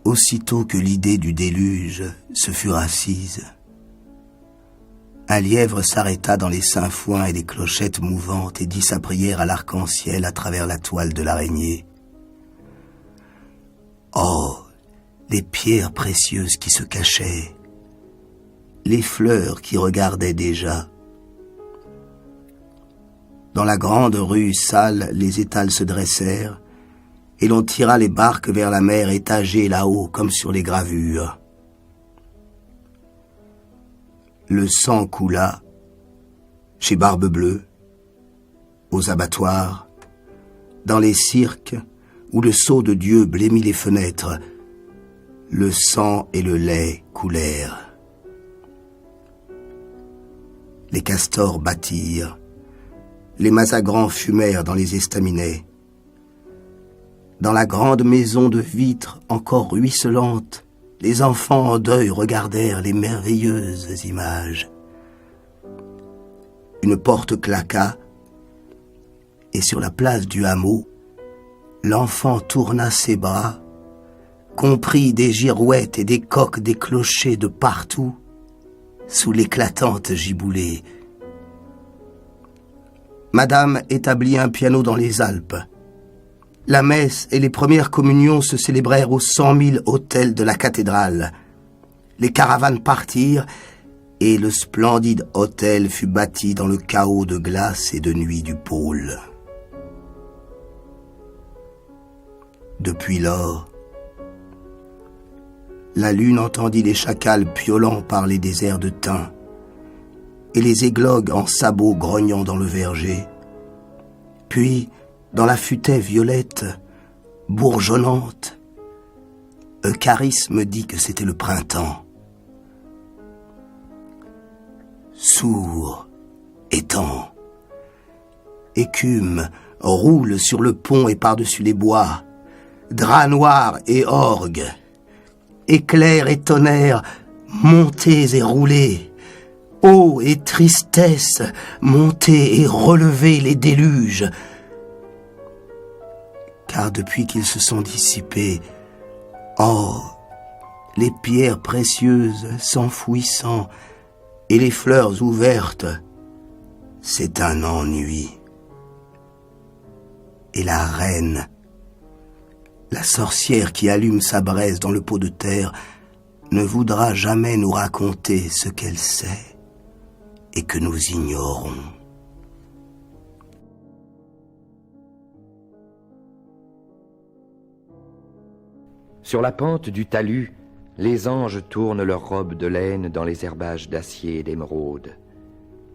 aussitôt que l'idée du déluge se fut assise, un lièvre s'arrêta dans les sainfoins et les clochettes mouvantes et dit sa prière à l'arc-en-ciel à travers la toile de l'araignée. Oh, les pierres précieuses qui se cachaient, les fleurs qui regardaient déjà. Dans la grande rue sale, les étals se dressèrent, et l'on tira les barques vers la mer étagée là-haut, comme sur les gravures. Le sang coula, chez Barbe-Bleue, aux abattoirs, dans les cirques, où le sceau de Dieu blêmit les fenêtres, le sang et le lait coulèrent. Les castors battirent, les mazagrans fumèrent dans les estaminets. Dans la grande maison de vitres encore ruisselante, les enfants en deuil regardèrent les merveilleuses images. Une porte claqua, et sur la place du hameau, l'enfant tourna ses bras, comprit des girouettes et des coqs des clochers de partout, sous l'éclatante giboulée. Madame établit un piano dans les Alpes. La messe et les premières communions se célébrèrent aux 100 000 autels de la cathédrale. Les caravanes partirent, et le splendide hôtel fut bâti dans le chaos de glace et de nuit du pôle. Depuis lors, la lune entendit les chacals piaulant par les déserts de thym, et les églogues en sabots grognant dans le verger. Puis, dans la futaie violette, bourgeonnante, Eucharis me dit que c'était le printemps. Sourd, étang, écume roule sur le pont et par-dessus les bois, drap noir et orgue, éclairs et tonnerres, montez et roulez, eau et tristesse, montez et relevez les déluges. Car depuis qu'ils se sont dissipés, oh, les pierres précieuses s'enfouissant et les fleurs ouvertes, c'est un ennui. Et la reine, la sorcière qui allume sa braise dans le pot de terre, ne voudra jamais nous raconter ce qu'elle sait et que nous ignorons. Sur la pente du talus, les anges tournent leurs robes de laine dans les herbages d'acier et d'émeraude.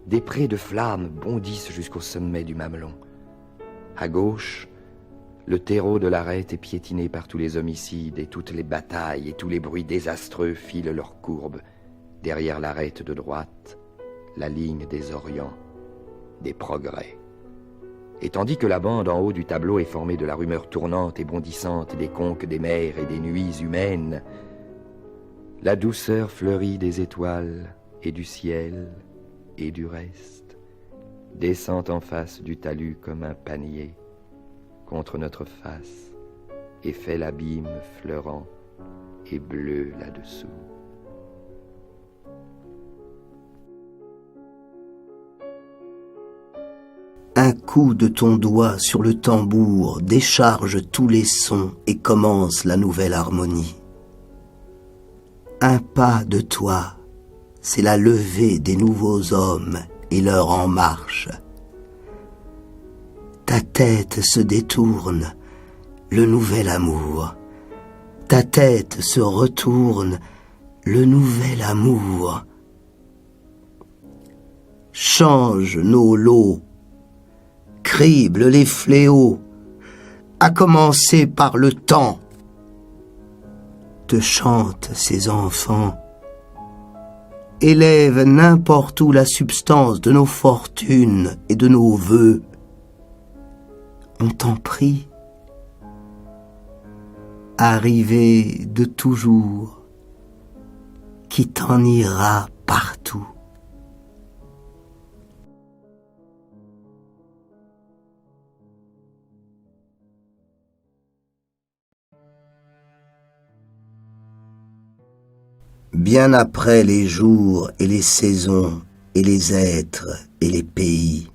Des prés de flammes bondissent jusqu'au sommet du mamelon. À gauche, le terreau de l'arête est piétiné par tous les homicides et toutes les batailles et tous les bruits désastreux filent leurs courbes. Derrière l'arête de droite, la ligne des orients, des progrès. Et tandis que la bande en haut du tableau est formée de la rumeur tournante et bondissante des conques des mers et des nuits humaines, la douceur fleurie des étoiles et du ciel et du reste descend en face du talus comme un panier contre notre face et fait l'abîme fleurant et bleu là-dessous. Un coup de ton doigt sur le tambour décharge tous les sons et commence la nouvelle harmonie. Un pas de toi, c'est la levée des nouveaux hommes et leur en marche. Ta tête se détourne, le nouvel amour. Ta tête se retourne, le nouvel amour. Change nos lots, crible les fléaux, à commencer par le temps. Te chantent ces enfants, élève n'importe où la substance de nos fortunes et de nos vœux. On t'en prie, arrivé de toujours, qui t'en ira partout. bien après les jours et les saisons et les êtres et les pays.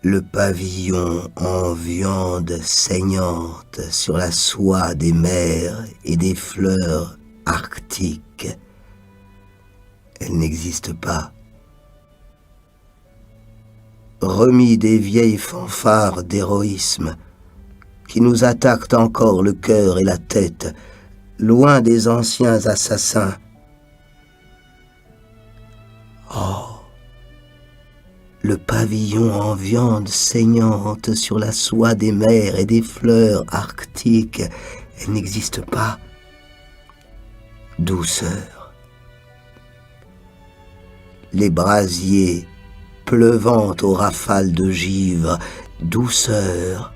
Le pavillon en viande saignante sur la soie des mers et des fleurs arctiques. Elle n'existe pas. Remis des vieilles fanfares d'héroïsme qui nous attaquent encore le cœur et la tête, loin des anciens assassins. Oh, le pavillon en viande saignante sur la soie des mers et des fleurs arctiques, elle n'existe pas. Douceur. Les brasiers pleuvant aux rafales de givre, douceur.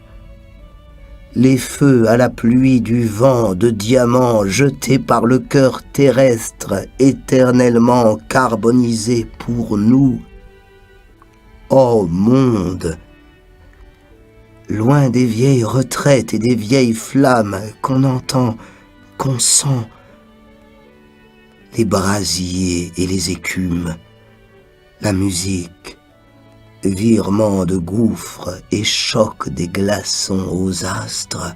Les feux à la pluie du vent de diamants jetés par le cœur terrestre, éternellement carbonisé pour nous. Ô monde, loin des vieilles retraites et des vieilles flammes qu'on entend, qu'on sent, les brasiers et les écumes, la musique, virement de gouffres et choc des glaçons aux astres.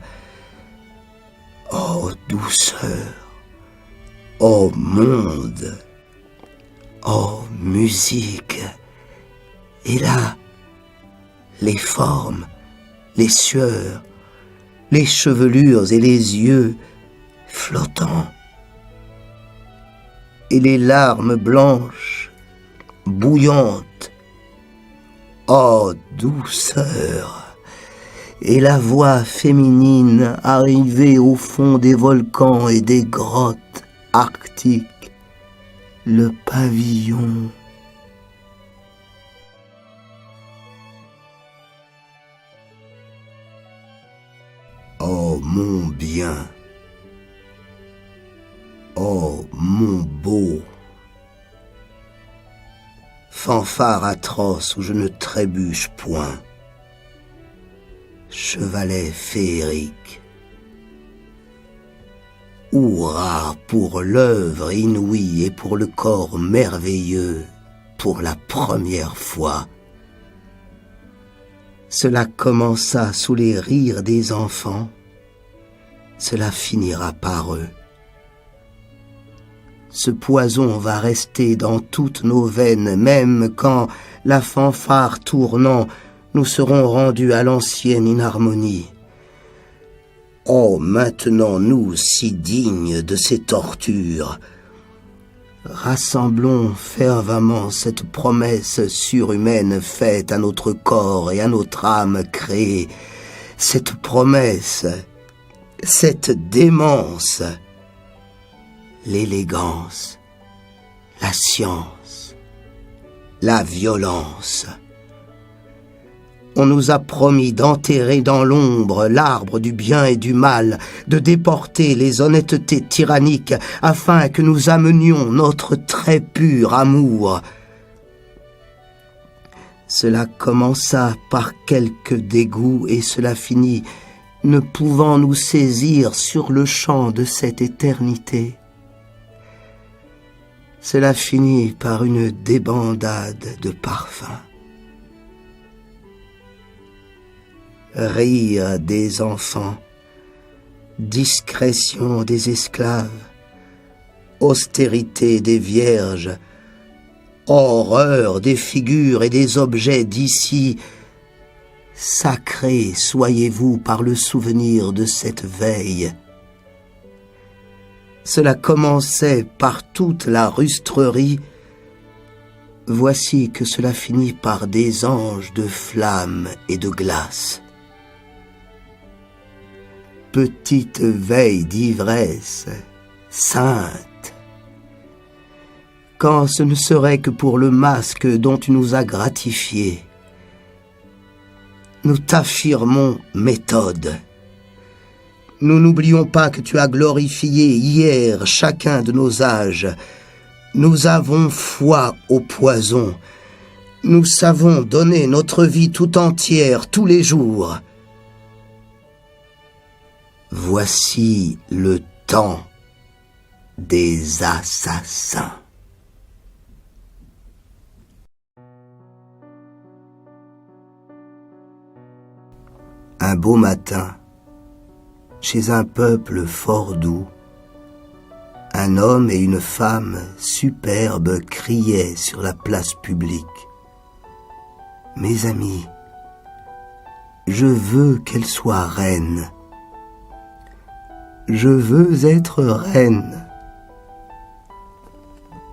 Ô douceur, ô monde, ô musique. Et là, les formes, les sueurs, les chevelures et les yeux flottants, et les larmes blanches, bouillantes. Oh douceur, et la voix féminine arrivée au fond des volcans et des grottes arctiques, le pavillon. Oh mon bien, oh mon beau, fanfare atroce où je ne trébuche point, chevalet féerique, hurrah pour l'œuvre inouïe et pour le corps merveilleux, pour la première fois. Cela commença sous les rires des enfants, cela finira par eux. Ce poison va rester dans toutes nos veines, même quand, la fanfare tournant, nous serons rendus à l'ancienne inharmonie. Oh, maintenant nous, si dignes de ces tortures, rassemblons fervemment cette promesse surhumaine faite à notre corps et à notre âme créée, cette promesse, cette démence, l'élégance, la science, la violence. On nous a promis d'enterrer dans l'ombre l'arbre du bien et du mal, de déporter les honnêtetés tyranniques afin que nous amenions notre très pur amour. Cela commença par quelques dégoûts et cela finit, ne pouvant nous saisir sur le champ de cette éternité. Cela finit par une débandade de parfums. Rire des enfants, discrétion des esclaves, austérité des vierges, horreur des figures et des objets d'ici. Sacrés soyez-vous par le souvenir de cette veille. Cela commençait par toute la rustrerie. Voici que cela finit par des anges de flammes et de glace. Petite veille d'ivresse, sainte, quand ce ne serait que pour le masque dont tu nous as gratifiés. Nous t'affirmons méthode. Nous n'oublions pas que tu as glorifié hier chacun de nos âges. Nous avons foi au poison. Nous savons donner notre vie tout entière tous les jours. Voici le temps des assassins. Un beau matin, chez un peuple fort doux, un homme et une femme superbes criaient sur la place publique. « Mes amis, je veux qu'elle soit reine. Je veux être reine. »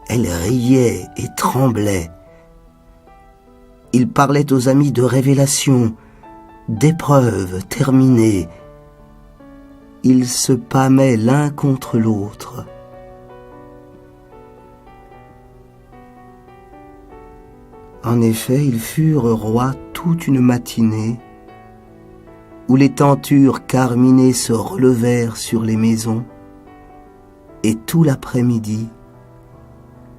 Elle riait et tremblait. Il parlait aux amis de révélations, d'épreuves terminées. Ils se pâmaient l'un contre l'autre. En effet, ils furent rois toute une matinée, où les tentures carminées se relevèrent sur les maisons, et tout l'après-midi,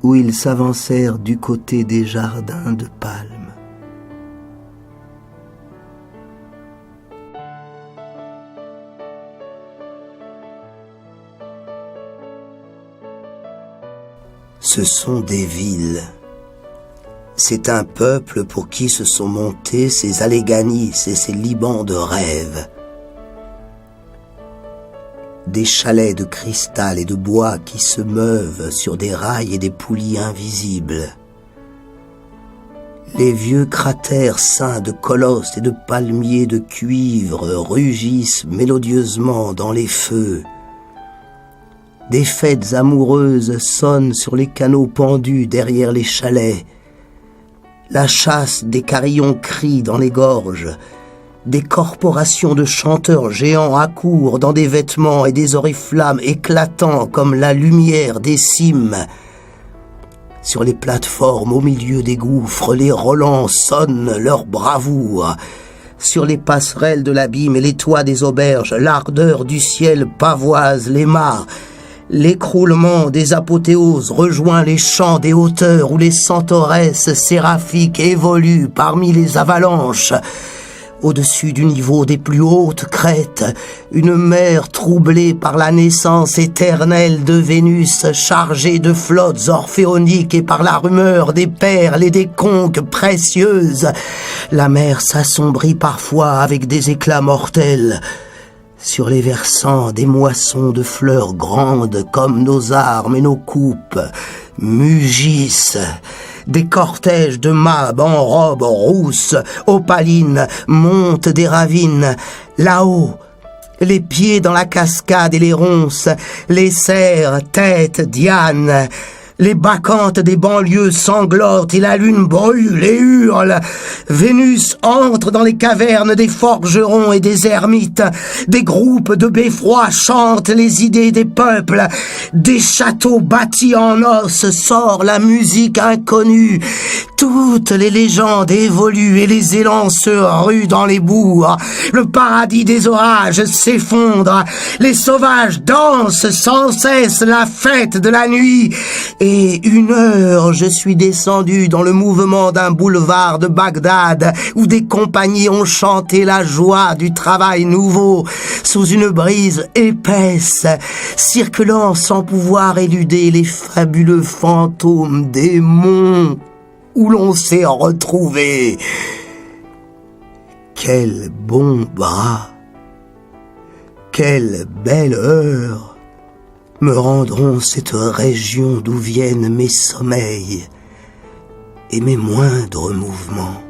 où ils s'avancèrent du côté des jardins de palmes. Ce sont des villes. C'est un peuple pour qui se sont montés ces Alléghanies et ces Libans de rêve. Des chalets de cristal et de bois qui se meuvent sur des rails et des poulies invisibles. Les vieux cratères ceints de colosses et de palmiers de cuivre rugissent mélodieusement dans les feux. Des fêtes amoureuses sonnent sur les canaux pendus derrière les chalets. La chasse des carillons crie dans les gorges. Des corporations de chanteurs géants accourent dans des vêtements et des oriflammes éclatants comme la lumière des cimes. Sur les plateformes au milieu des gouffres, les Rolands sonnent leur bravoure. Sur les passerelles de l'abîme et les toits des auberges, l'ardeur du ciel pavoise les mâts. L'écroulement des apothéoses rejoint les champs des hauteurs où les centauresses séraphiques évoluent parmi les avalanches. Au-dessus du niveau des plus hautes crêtes, une mer troublée par la naissance éternelle de Vénus, chargée de flottes orphéoniques et par la rumeur des perles et des conques précieuses. La mer s'assombrit parfois avec des éclats mortels. Sur les versants, des moissons de fleurs grandes comme nos armes et nos coupes mugissent. Des cortèges de mâbes en robes rousses, opalines, montent des ravines. Là-haut, les pieds dans la cascade et les ronces, les cerfs, têtes, Diane. Les bacchantes des banlieues sanglotent et la lune brûle et hurle. Vénus entre dans les cavernes des forgerons et des ermites. Des groupes de beffrois chantent les idées des peuples. Des châteaux bâtis en os sort la musique inconnue. Toutes les légendes évoluent et les élans se ruent dans les bourgs. Le paradis des orages s'effondre. Les sauvages dansent sans cesse la fête de la nuit. Et une heure, je suis descendu dans le mouvement d'un boulevard de Bagdad où des compagnies ont chanté la joie du travail nouveau sous une brise épaisse, circulant sans pouvoir éluder les fabuleux fantômes des monts où l'on s'est retrouvé. Quel bon bras, quelle belle heure me rendront cette région d'où viennent mes sommeils et mes moindres mouvements.